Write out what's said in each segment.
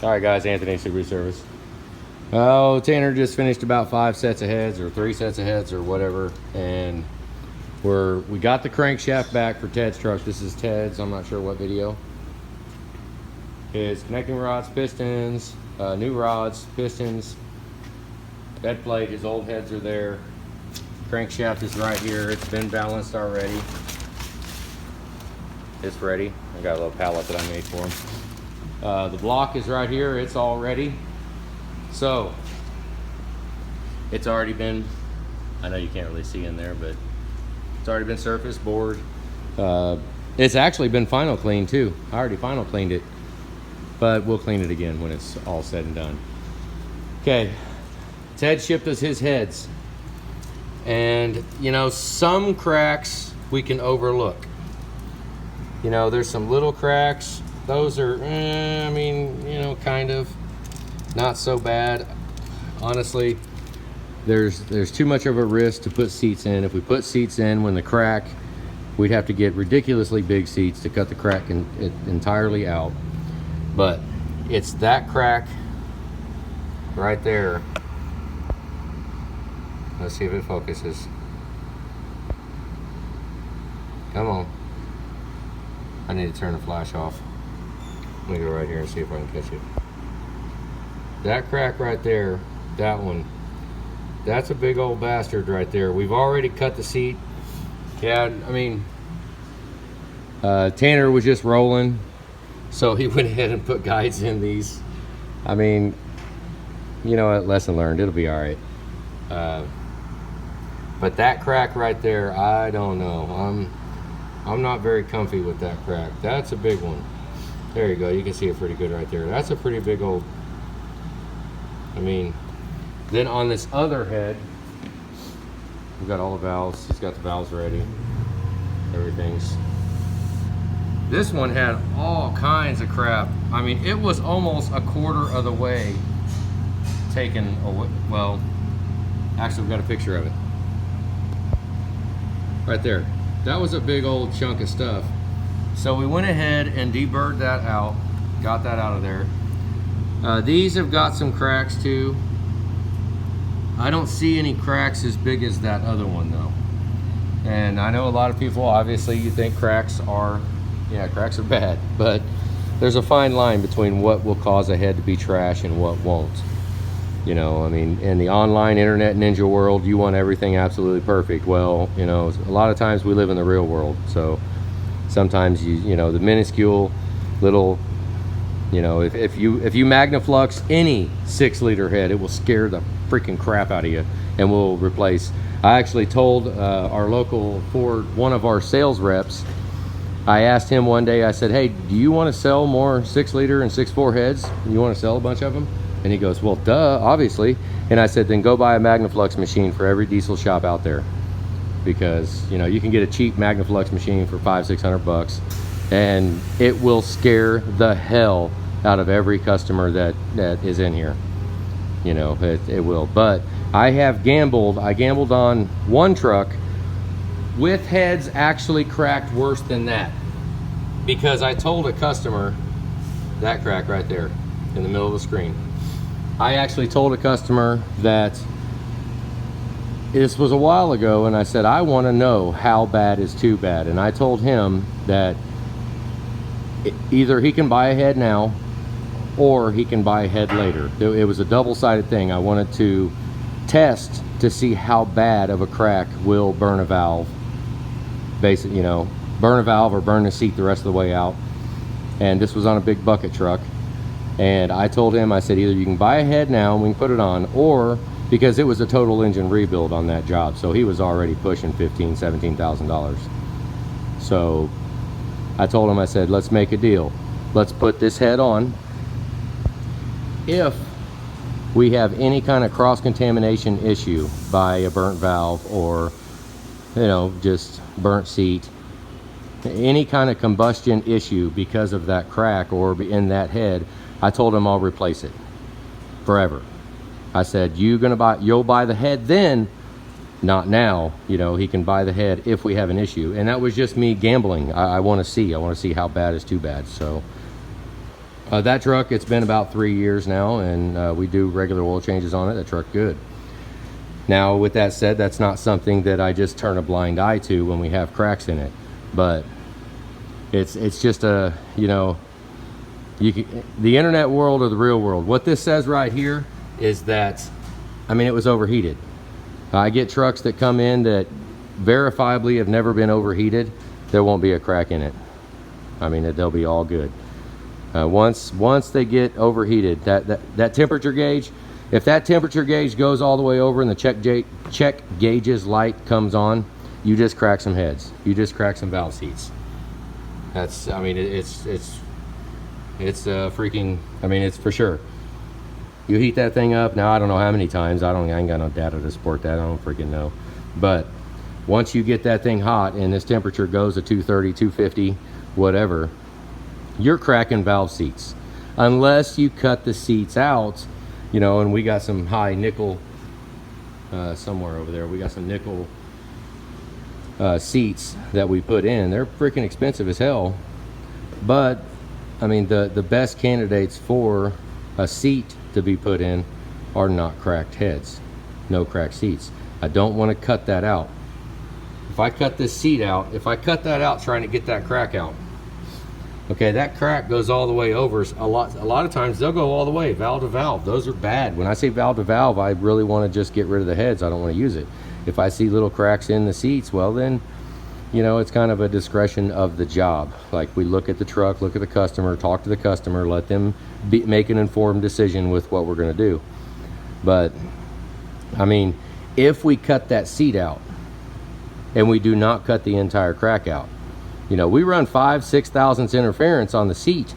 All right, guys, Anthony, Subaru Service. Oh, Tanner just finished about 5 sets of heads or 3 sets of heads or whatever, and we got the crankshaft back for Ted's truck. This is Ted's, I'm not sure what video. His connecting rods, pistons, new rods, pistons, bed plate, his old heads are there. Crankshaft is right here. It's been balanced already. It's ready. I got a little pallet that I made for him. The block is right here. It's all ready. So it's already been, I know you can't really see in there, but it's already been surfaced, bored. It's actually been final cleaned too. I already final cleaned it, but we'll clean it again when it's all said and done. Okay, Ted shipped us his heads, and you know, some cracks we can overlook. You know, there's some little cracks. Those are, I mean, you know, kind of not so bad. Honestly, there's too much of a risk to put seats in. If we put seats in when the crack, we'd have to get ridiculously big seats to cut the crack entirely out. But it's that crack right there. Let's see if it focuses. Come on. I need to turn the flash off. Let me go right here and see if I can catch it. That crack right there, that one, that's a big old bastard right there. We've already cut the seat. Yeah, I mean, Tanner was just rolling, so he went ahead and put guides in these. I mean, you know what, lesson learned, it'll be all right. But that crack right there, I don't know. I'm not very comfy with that crack. That's a big one. There you go, you can see it pretty good right there. That's a pretty big old, I mean, then on this other head, we've got all the valves. He's got the valves ready. Everything's. This one had all kinds of crap. I mean, it was almost a quarter of the way taken away. Well, actually, we've got a picture of it. Right there. That was a big old chunk of stuff. So we went ahead and deburred that out, got that out of there. These have got some cracks too. I don't see any cracks as big as that other one though. And I know a lot of people, obviously you think cracks are bad, but there's a fine line between what will cause a head to be trash and what won't. You know, I mean, in the online internet ninja world, you want everything absolutely perfect. Well, you know, a lot of times we live in the real world, so sometimes you know, the minuscule little, you know, if you Magnaflux any 6-liter head, it will scare the freaking crap out of you, and we'll replace. I actually told our local Ford, one of our sales reps, I asked him one day, I said, hey, do you want to sell more 6-liter and 6.4 heads? You want to sell a bunch of them? And he goes, well, duh, obviously. And I said, then go buy a Magnaflux machine for every diesel shop out there, because you know, you can get a cheap Magnaflux machine for $500-600, and it will scare the hell out of every customer that is in here. You know, it will. But I have gambled. I gambled on one truck with heads actually cracked worse than that, because I told a customer, that crack right there in the middle of the screen, I actually told a customer that this was a while ago, and I said, I want to know how bad is too bad. And I told him that either he can buy a head now or he can buy a head later. It was a double-sided thing. I wanted to test to see how bad of a crack will burn a valve. Basically, you know, burn a valve or burn the seat the rest of the way out. And this was on a big bucket truck. And I told him, I said, either you can buy a head now and we can put it on, or, because it was a total engine rebuild on that job, so he was already pushing $15,000-17,000. So I told him, I said, let's make a deal. Let's put this head on. If we have any kind of cross-contamination issue by a burnt valve, or, you know, just burnt seat, any kind of combustion issue because of that crack or in that head, I told him I'll replace it forever. I said, you'll buy the head then, not now. You know, he can buy the head if we have an issue. And that was just me gambling. I want to see how bad is too bad. So That truck, it's been about 3 years now, and we do regular oil changes on it. That truck good. Now, with that said, that's not something that I just turn a blind eye to when we have cracks in it. But it's just a, you know, the internet world or the real world. What this says right here is that, I mean, it was overheated. I get trucks that come in that verifiably have never been overheated. There won't be a crack in it. I mean, they'll be all good. Once they get overheated, that temperature gauge, if that temperature gauge goes all the way over and the check gauge's light comes on, you just crack some heads. You just crack some valve seats. That's, I mean, it's freaking, I mean, it's for sure. You heat that thing up. Now, I don't know how many times. I ain't got no data to support that. I don't freaking know. But once you get that thing hot and this temperature goes to 230, 250, whatever, you're cracking valve seats. Unless you cut the seats out, you know, and we got some high nickel somewhere over there. We got some nickel seats that we put in. They're freaking expensive as hell. But, I mean, the best candidates for a seat to be put in are not cracked heads. No cracked seats. I don't want to cut that out. If I cut this seat out, if I cut that out trying to get that crack out, okay, that crack goes all the way over. A lot of times they'll go all the way, valve to valve. Those are bad. When I say valve to valve, I really want to just get rid of the heads. I don't want to use it. If I see little cracks in the seats, well then, you know, it's kind of a discretion of the job. Like, we look at the truck, look at the customer, talk to the customer, let them make an informed decision with what we're going to do. But, I mean, if we cut that seat out and we do not cut the entire crack out, you know, we run 5-6 thousandths interference on the seat.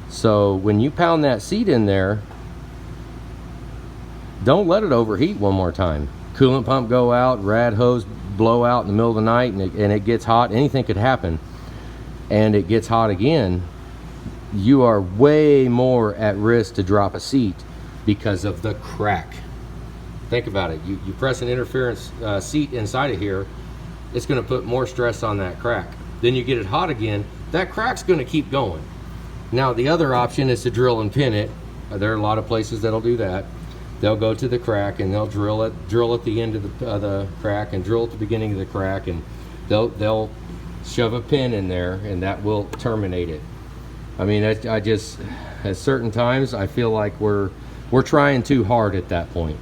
So when you pound that seat in there, don't let it overheat one more time. Coolant pump go out, rad hose blow out in the middle of the night, and it gets hot. Anything could happen, and it gets hot again. You are way more at risk to drop a seat because of the crack. Think about it. You press an interference seat inside of here, it's going to put more stress on that crack. Then you get it hot again, that crack's going to keep going. Now, the other option is to drill and pin it. There are a lot of places that'll do that. They'll go to the crack and they'll drill at the end of the crack and drill at the beginning of the crack, and they'll shove a pin in there, and that will terminate it. I mean, I just, at certain times, I feel like we're trying too hard at that point.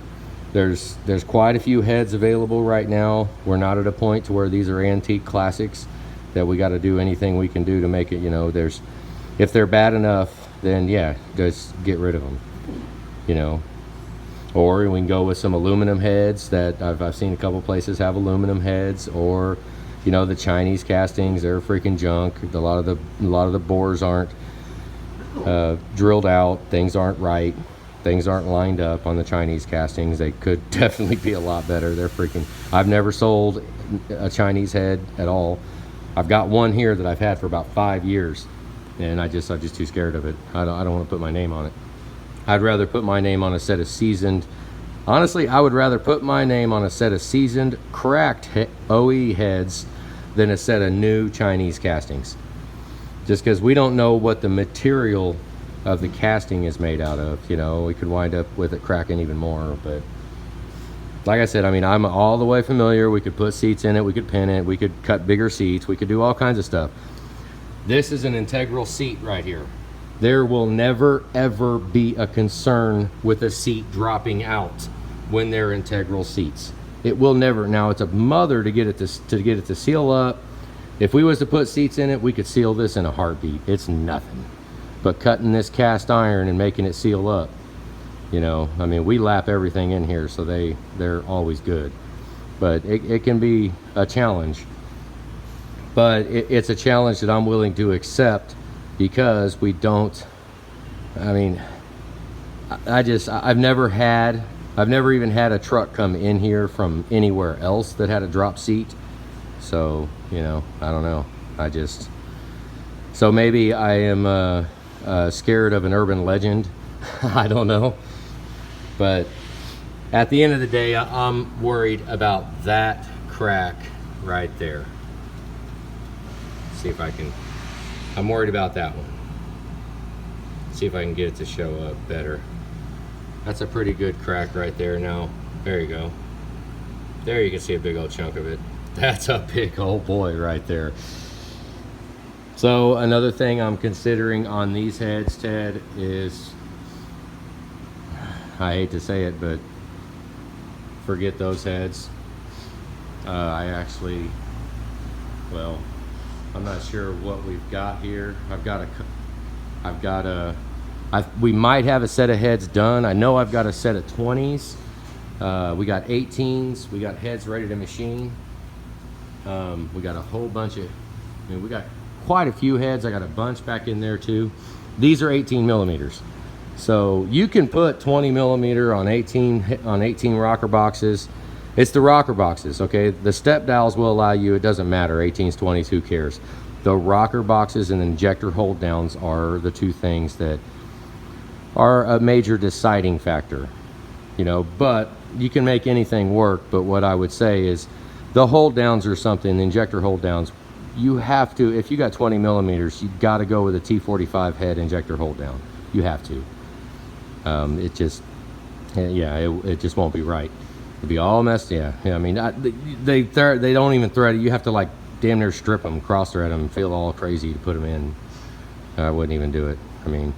There's quite a few heads available right now. We're not at a point to where these are antique classics that we got to do anything we can do to make it, you know, if they're bad enough, then yeah, just get rid of them, you know. Or we can go with some aluminum heads that I've seen a couple places have aluminum heads, or, you know, the Chinese castings, they're freaking junk. A lot of the bores aren't drilled out. Things aren't right. Things aren't lined up on the Chinese castings. They could definitely be a lot better. They're freaking, I've never sold a Chinese head at all. I've got one here that I've had for about 5 years, and I'm just too scared of it. I don't want to put my name on it. I'd rather put my name on a set of seasoned, honestly, I would rather put my name on a set of seasoned, cracked OE heads than a set of new Chinese castings. Just because we don't know what the material of the casting is made out of. You know, we could wind up with it cracking even more. But like I said, I mean, I'm all the way familiar. We could put seats in it, we could pin it, we could cut bigger seats, we could do all kinds of stuff. This is an integral seat right here. There will never ever be a concern with a seat dropping out when they're integral seats. It will never. Now, it's a mother to get it to seal up. If we was to put seats in it, we could seal this in a heartbeat. It's nothing. But cutting this cast iron and making it seal up, you know, I mean, we lap everything in here, so they're always good. But it can be a challenge. But it's a challenge that I'm willing to accept, because we don't, I mean, I've never even had a truck come in here from anywhere else that had a drop seat. So, you know, I don't know. So maybe I am scared of an urban legend. I don't know. But at the end of the day, I'm worried about that crack right there. Let's see if I can, I'm worried about that one. See if I can get it to show up better. That's a pretty good crack right there. Now, there you go. There you can see a big old chunk of it. That's a big old boy right there. So another thing I'm considering on these heads, Ted, is, I hate to say it, but forget those heads. I actually, well, I'm not sure what we've got here. We might have a set of heads done. I know I've got a set of 20s. We got 18s. We got heads ready to machine. We got a whole bunch of, we got quite a few heads. I got a bunch back in there too. These are 18 millimeters. So you can put 20 millimeter on 18 rocker boxes. It's the rocker boxes, okay? The step dowels will allow you, it doesn't matter, 18s, 20s, who cares? The rocker boxes and injector hold downs are the two things that are a major deciding factor, but you can make anything work. But what I would say is the hold downs are something, the injector hold downs, you have to, if you got 20 millimeters, you got to go with a T45 head injector hold down. You have to. It just won't be right. It'd be all messed. Yeah. I mean, they don't even thread it. You have to like damn near strip them, cross thread them, feel all crazy to put them in. I wouldn't even do it. I mean,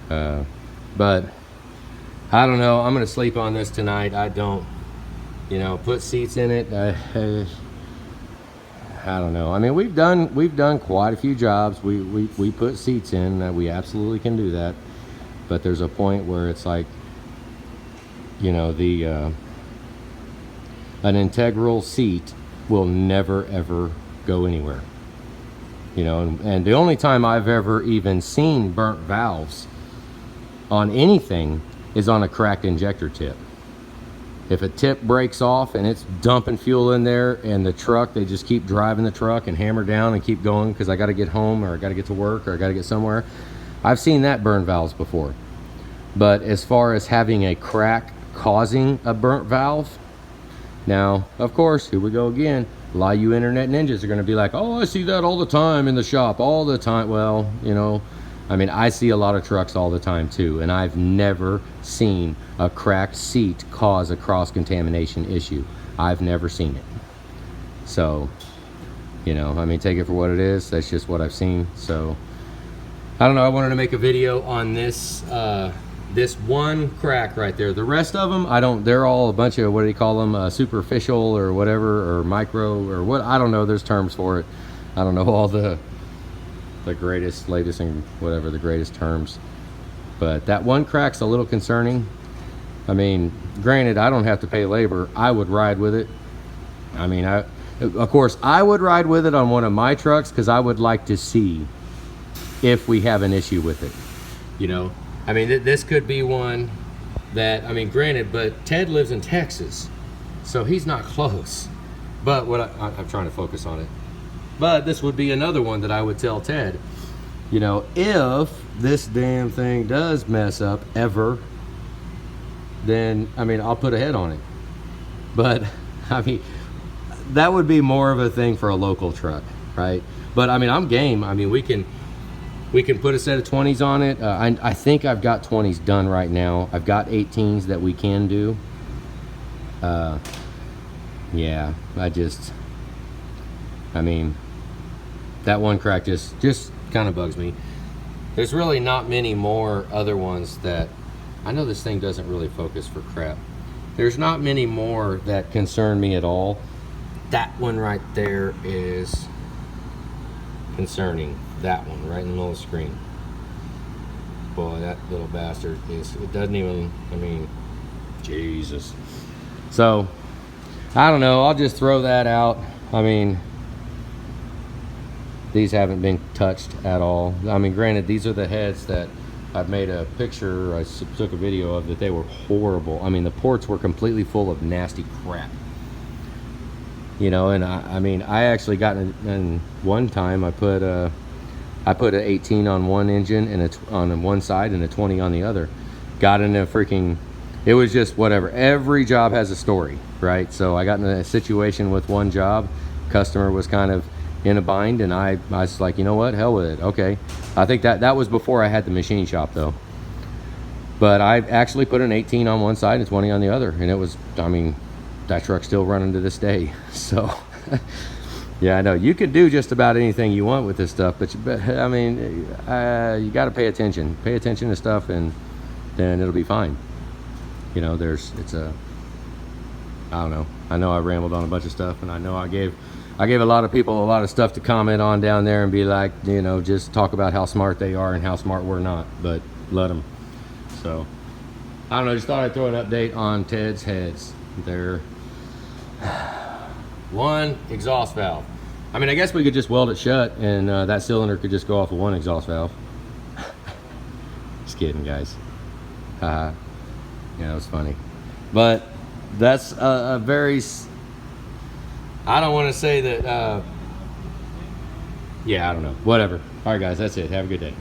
but I don't know. I'm gonna sleep on this tonight. I don't, put seats in it. I don't know. I mean, we've done quite a few jobs. We put seats in. We absolutely can do that. But there's a point where it's like, an integral seat will never ever go anywhere. And the only time I've ever even seen burnt valves on anything is on a cracked injector tip. If a tip breaks off and it's dumping fuel in there, and the truck, they just keep driving the truck and hammer down and keep going because I got to get home, or I got to get to work, or I got to get somewhere. I've seen that burn valves before. But as far as having a crack causing a burnt valve, now, of course, here we go again. A lot of you internet ninjas are going to be like, oh, I see that all the time in the shop, all the time. Well, I mean, I see a lot of trucks all the time too, and I've never seen a cracked seat cause a cross-contamination issue. I've never seen it. So, I mean, take it for what it is. That's just what I've seen. So, I don't know. I wanted to make a video on this this one crack right there. The rest of them, they're all a bunch of, what do you call them, superficial or whatever, or micro, or what, I don't know, there's terms for it. I don't know all the greatest, latest, and whatever the greatest terms. But that one crack's a little concerning. I mean, granted, I don't have to pay labor. I would ride with it. I mean, of course, I would ride with it on one of my trucks because I would like to see if we have an issue with it, I mean, this could be one that, I mean, granted, but Ted lives in Texas, so he's not close. But I'm trying to focus on it. But this would be another one that I would tell Ted, if this damn thing does mess up ever, then, I mean, I'll put a head on it. But, I mean, that would be more of a thing for a local truck, right? But, I mean, I'm game. I mean, we can put a set of 20s on it. I think I've got 20s done right now. I've got 18s that we can do. Yeah, I mean, that one crack just kind of bugs me. There's really not many more other ones that, I know this thing doesn't really focus for crap. There's not many more that concern me at all. That one right there is concerning. That one right in the middle of the screen. Boy, that little bastard it doesn't even, I mean, Jesus. So, I don't know, I'll just throw that out. I mean, these haven't been touched at all. I mean, granted, these are the heads that I've made a picture, I took a video of, that they were horrible. I mean, the ports were completely full of nasty crap. And I mean, I actually got in one time, I put an 18 on one engine and on one side and a 20 on the other. Got in a freaking, it was just whatever. Every job has a story, right? So I got in a situation with one job. Customer was kind of in a bind, and I was like, you know what, hell with it. Okay, I think that was before I had the machine shop though. But I actually put an 18 on one side and 20 on the other, and it was, I mean, that truck's still running to this day. So yeah, I know you could do just about anything you want with this stuff, but I mean, you got to pay attention to stuff, and then it'll be fine. You know, I don't know. I know I rambled on a bunch of stuff, and I know I gave a lot of people a lot of stuff to comment on down there and be like, you know, just talk about how smart they are and how smart we're not, but let them. So I don't know, just thought I'd throw an update on Ted's heads. They're one exhaust valve. I mean, I guess we could just weld it shut, and that cylinder could just go off of one exhaust valve. Just kidding, guys. Yeah, it was funny. But that's a very, I don't want to say that, yeah, I don't know. Whatever. All right, guys, that's it. Have a good day.